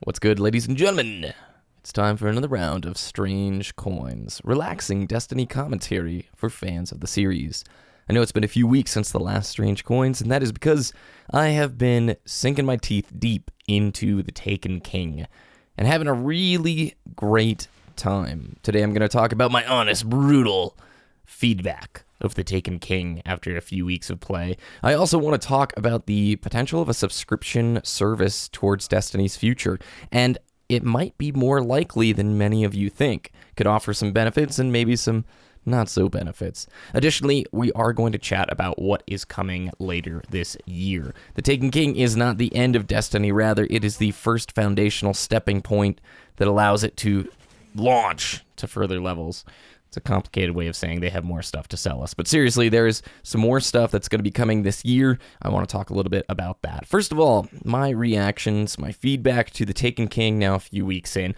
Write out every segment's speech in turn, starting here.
What's good, ladies and gentlemen? It's time for another round of Strange Coins, relaxing Destiny commentary for fans of the series. I know it's been a few weeks since the last Strange Coins, and that is because I have been sinking my teeth deep into the Taken King and having a really great time. Today I'm going to talk about my honest, brutal feedback of the Taken King after a few weeks of play. I also want to talk about the potential of a subscription service towards Destiny's future, and it might be more likely than many of you think. Could offer some benefits and maybe some not so benefits. Additionally, we are going to chat about what is coming later this year. The Taken King is not the end of Destiny, rather it is the first foundational stepping point that allows it to launch to further levels. It's a complicated way of saying they have more stuff to sell us. But seriously, there is some more stuff that's going to be coming this year. I want to talk a little bit about that. First of all, my reactions, my feedback to the Taken King now a few weeks in.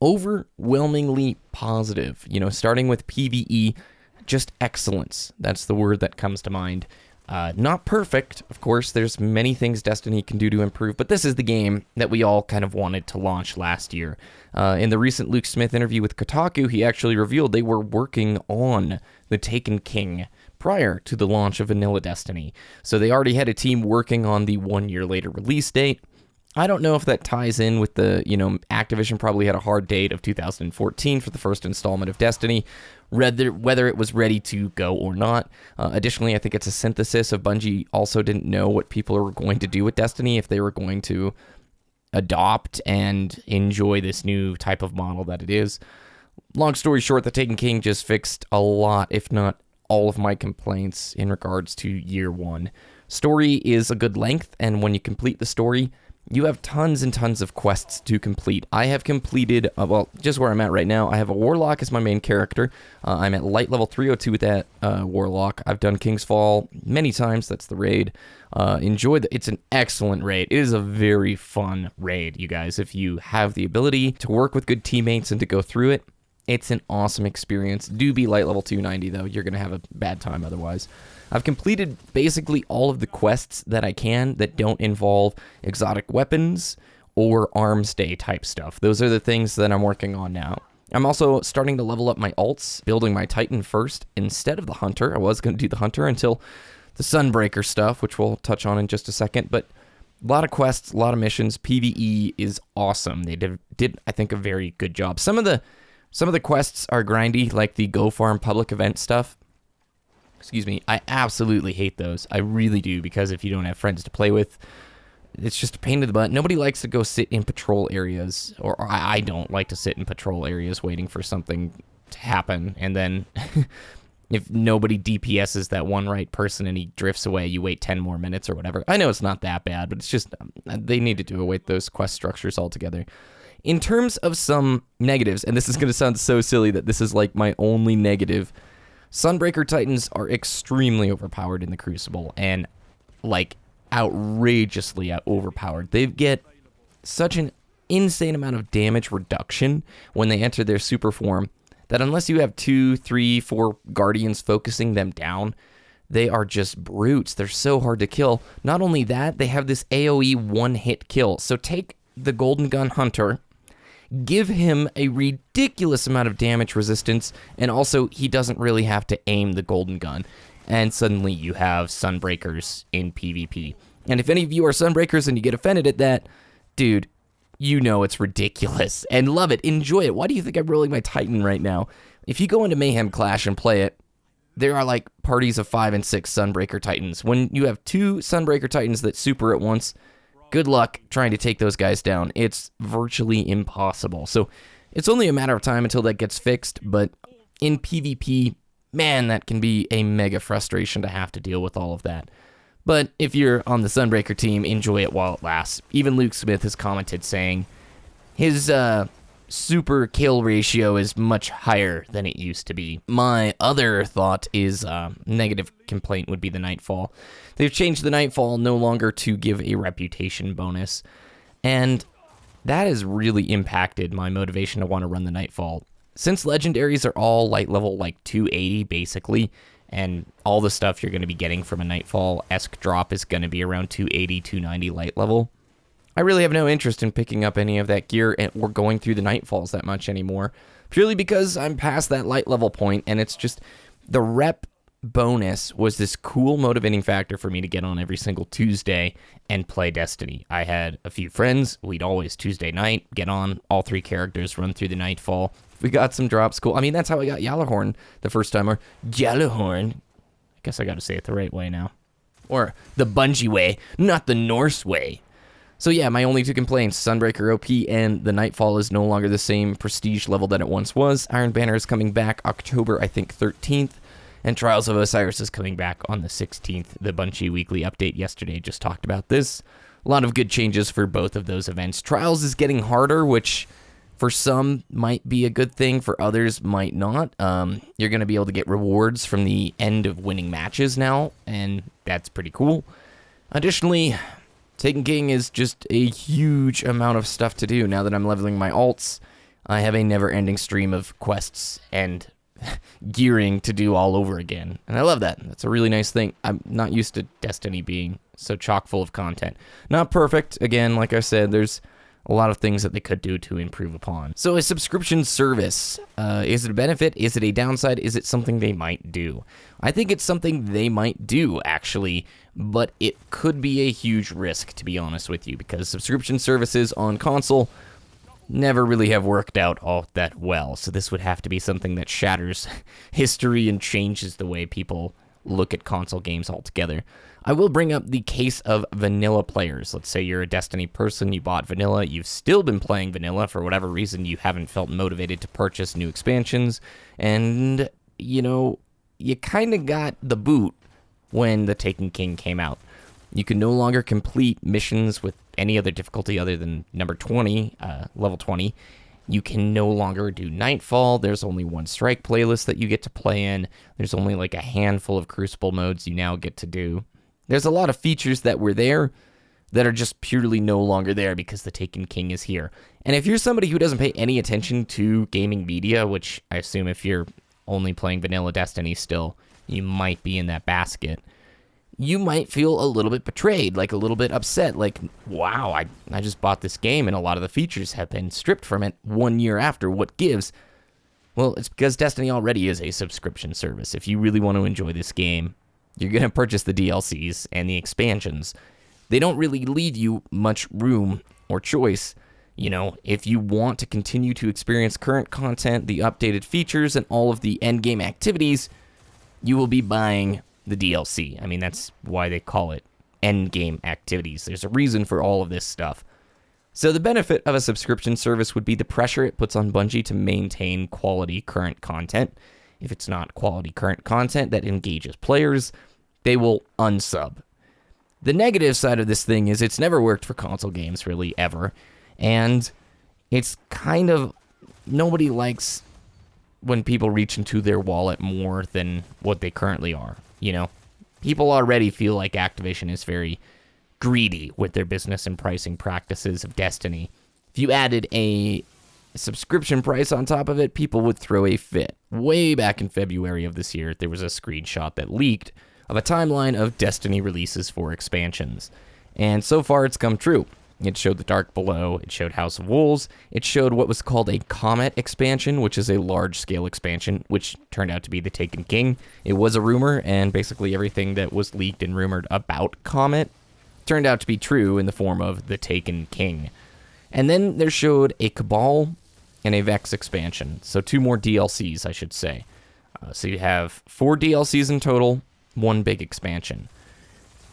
Overwhelmingly positive. You know, starting with PvE, just excellence. That's the word that comes to mind. Not perfect, of course. There's many things Destiny can do to improve, but this is the game that we all kind of wanted to launch last year. In the recent Luke Smith interview with Kotaku, he actually revealed they were working on the Taken King prior to the launch of Vanilla Destiny. So they already had a team working on the 1 year later release date. I don't know if that ties in with the, Activision probably had a hard date of 2014 for the first installment of Destiny, whether it was ready to go or not. Additionally, I think it's a synthesis of Bungie also didn't know what people were going to do with Destiny, if they were going to adopt and enjoy this new type of model that it is. Long story short, the Taken King just fixed a lot, if not all of my complaints in regards to year one. Story is a good length, and when you complete the story, you have tons and tons of quests to complete. I have completed, just where I'm at right now, I have a Warlock as my main character. I'm at light level 302 with that Warlock. I've done King's Fall many times. That's the raid. It's an excellent raid. It is a very fun raid, you guys. If you have the ability to work with good teammates and to go through it, it's an awesome experience. Do be light level 290, though. You're going to have a bad time otherwise. I've completed basically all of the quests that I can that don't involve exotic weapons or arms day type stuff. Those are the things that I'm working on now. I'm also starting to level up my alts, building my Titan first instead of the Hunter. I was going to do the Hunter until the Sunbreaker stuff, which we'll touch on in just a second, but a lot of quests, a lot of missions. PvE is awesome. They did I think, a very good job. Some of the quests are grindy, like the Go Farm public event stuff. Excuse me, I absolutely hate those. I really do, because if you don't have friends to play with, it's just a pain in the butt. Nobody likes to go sit in patrol areas, or I don't like to sit in patrol areas waiting for something to happen, and then if nobody DPS's that one right person and he drifts away, you wait 10 more minutes or whatever. I know it's not that bad, but it's just, they need to do away with those quest structures altogether. In terms of some negatives, and this is going to sound so silly that this is like my only negative, Sunbreaker Titans are extremely overpowered in the Crucible, and like outrageously overpowered. They get such an insane amount of damage reduction when they enter their super form that unless you have 2, 3, 4 Guardians focusing them down, they are just brutes. They're so hard to kill. Not only that, they have this AoE one-hit kill. So take the Golden Gun Hunter, give him a ridiculous amount of damage resistance, and also he doesn't really have to aim the golden gun, and suddenly you have Sunbreakers in PvP. And if any of you are Sunbreakers and you get offended at that, dude, you know it's ridiculous, and love it, enjoy it. Why do you think I'm rolling my Titan right now? If you go into Mayhem Clash and play it, there are like parties of 5 and 6 Sunbreaker Titans. When you have 2 Sunbreaker Titans that super at once, good luck trying to take those guys down. It's virtually impossible. So it's only a matter of time until that gets fixed, but in PvP, man, that can be a mega frustration to have to deal with all of that. But if you're on the Sunbreaker team, enjoy it while it lasts. Even Luke Smith has commented saying his super kill ratio is much higher than it used to be. My other thought is negative complaint would be the Nightfall. They've changed the Nightfall no longer to give a reputation bonus, and that has really impacted my motivation to want to run the Nightfall. Since legendaries are all light level like 280 basically, and all the stuff you're going to be getting from a Nightfall-esque drop is going to be around 280, 290 light level, I really have no interest in picking up any of that gear or going through the Nightfalls that much anymore, purely because I'm past that light level point, and it's just the rep bonus was this cool motivating factor for me to get on every single Tuesday and play Destiny. I had a few friends. We'd always Tuesday night get on all 3 characters, run through the Nightfall. If we got some drops, cool. I mean, that's how I got Yalahorn the first time, or Yalahorn. I guess I got to say it the right way now. Or the Bungie way, not the Norse way. So yeah, my only 2 complaints, Sunbreaker OP and the Nightfall is no longer the same prestige level that it once was. Iron Banner is coming back October, I think, 13th. And Trials of Osiris is coming back on the 16th. The Bungie weekly update yesterday just talked about this. A lot of good changes for both of those events. Trials is getting harder, which for some might be a good thing, for others might not. You're going to be able to get rewards from the end of winning matches now, and that's pretty cool. Additionally, Taken King is just a huge amount of stuff to do. Now that I'm leveling my alts, I have a never-ending stream of quests and gearing to do all over again. And I love that. That's a really nice thing. I'm not used to Destiny being so chock full of content. Not perfect. Again, like I said, there's a lot of things that they could do to improve upon. So a subscription service, is it a benefit? Is it a downside? Is it something they might do? I think it's something they might do, actually, but it could be a huge risk, to be honest with you, because subscription services on console never really have worked out all that well. So this would have to be something that shatters history and changes the way people look at console games altogether. I will bring up the case of vanilla players. Let's say you're a Destiny person, you bought vanilla, you've still been playing vanilla, for whatever reason you haven't felt motivated to purchase new expansions, and, you know, you kind of got the boot when the Taken King came out. You can no longer complete missions with any other difficulty other than number 20, level 20. You can no longer do Nightfall. There's only one Strike playlist that you get to play in. There's only like a handful of Crucible modes you now get to do. There's a lot of features that were there that are just purely no longer there because the Taken King is here. And if you're somebody who doesn't pay any attention to gaming media, which I assume if you're only playing vanilla Destiny still, you might be in that basket, you might feel a little bit betrayed, like a little bit upset, like, wow, I just bought this game and a lot of the features have been stripped from it 1 year after. What gives? Well, it's because Destiny already is a subscription service. If you really want to enjoy this game, you're going to purchase the DLCs and the expansions. They don't really leave you much room or choice. You know, if you want to continue to experience current content, the updated features, and all of the endgame activities, you will be buying the DLC. I mean, that's why they call it endgame activities. There's a reason for all of this stuff. So the benefit of a subscription service would be the pressure it puts on Bungie to maintain quality current content. If it's not quality current content that engages players, they will unsub. The negative side of this thing is it's never worked for console games, really, ever. And it's kind of, nobody likes when people reach into their wallet more than what they currently are. You know, people already feel like Activision is very greedy with their business and pricing practices of Destiny. If you added a subscription price on top of it, people would throw a fit. Way back in February of this year, there was a screenshot that leaked of a timeline of Destiny releases for expansions. And so far, it's come true. It showed the Dark Below, it showed House of Wolves, it showed what was called a Comet expansion, which is a large-scale expansion, which turned out to be the Taken King. It was a rumor, and basically everything that was leaked and rumored about Comet turned out to be true in the form of the Taken King. And then there showed a Cabal and a Vex expansion, so 2 more DLCs, I should say. So you have 4 DLCs in total, 1 big expansion.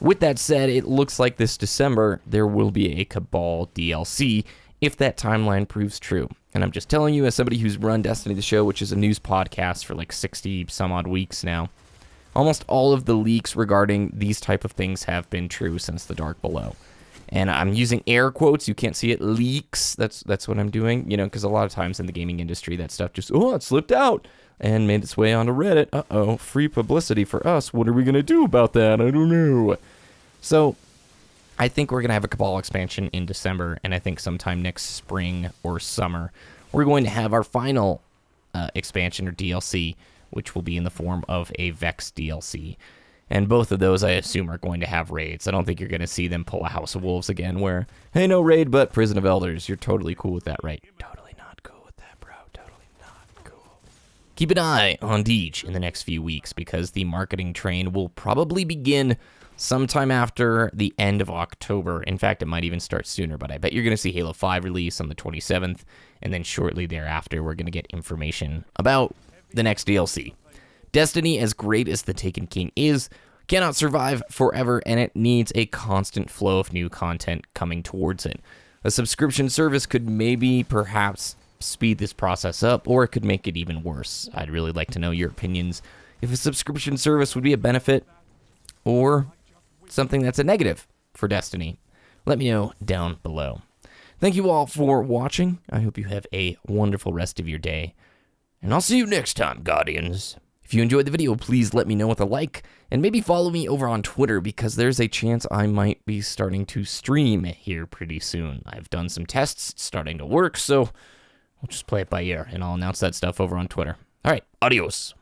With that said, it looks like this December there will be a Cabal DLC if that timeline proves true. And I'm just telling you, as somebody who's run Destiny the Show, which is a news podcast for like 60 some odd weeks now, almost all of the leaks regarding these type of things have been true since the Dark Below. And I'm using air quotes. You can't see it. Leaks. That's what I'm doing. You know, because a lot of times in the gaming industry, that stuff just, it slipped out and made its way onto Reddit. Uh-oh, free publicity for us. What are we going to do about that? I don't know. So I think we're going to have a Cabal expansion in December, and I think sometime next spring or summer, we're going to have our final expansion or DLC, which will be in the form of a Vex DLC. And both of those, I assume, are going to have raids. I don't think you're going to see them pull a House of Wolves again where, hey, no raid, but Prison of Elders. You're totally cool with that, right? Totally not cool with that, bro. Totally not cool. Keep an eye on Deej in the next few weeks because the marketing train will probably begin sometime after the end of October. In fact, it might even start sooner, but I bet you're going to see Halo 5 release on the 27th, and then shortly thereafter, we're going to get information about the next DLC. Destiny, as great as the Taken King is, cannot survive forever, and it needs a constant flow of new content coming towards it. A subscription service could maybe, perhaps, speed this process up, or it could make it even worse. I'd really like to know your opinions. If a subscription service would be a benefit, or something that's a negative for Destiny, let me know down below. Thank you all for watching. I hope you have a wonderful rest of your day, and I'll see you next time, Guardians. If you enjoyed the video, please let me know with a like, and maybe follow me over on Twitter because there's a chance I might be starting to stream here pretty soon. I've done some tests, it's starting to work, so we'll just play it by ear, and I'll announce that stuff over on Twitter. All right, adios.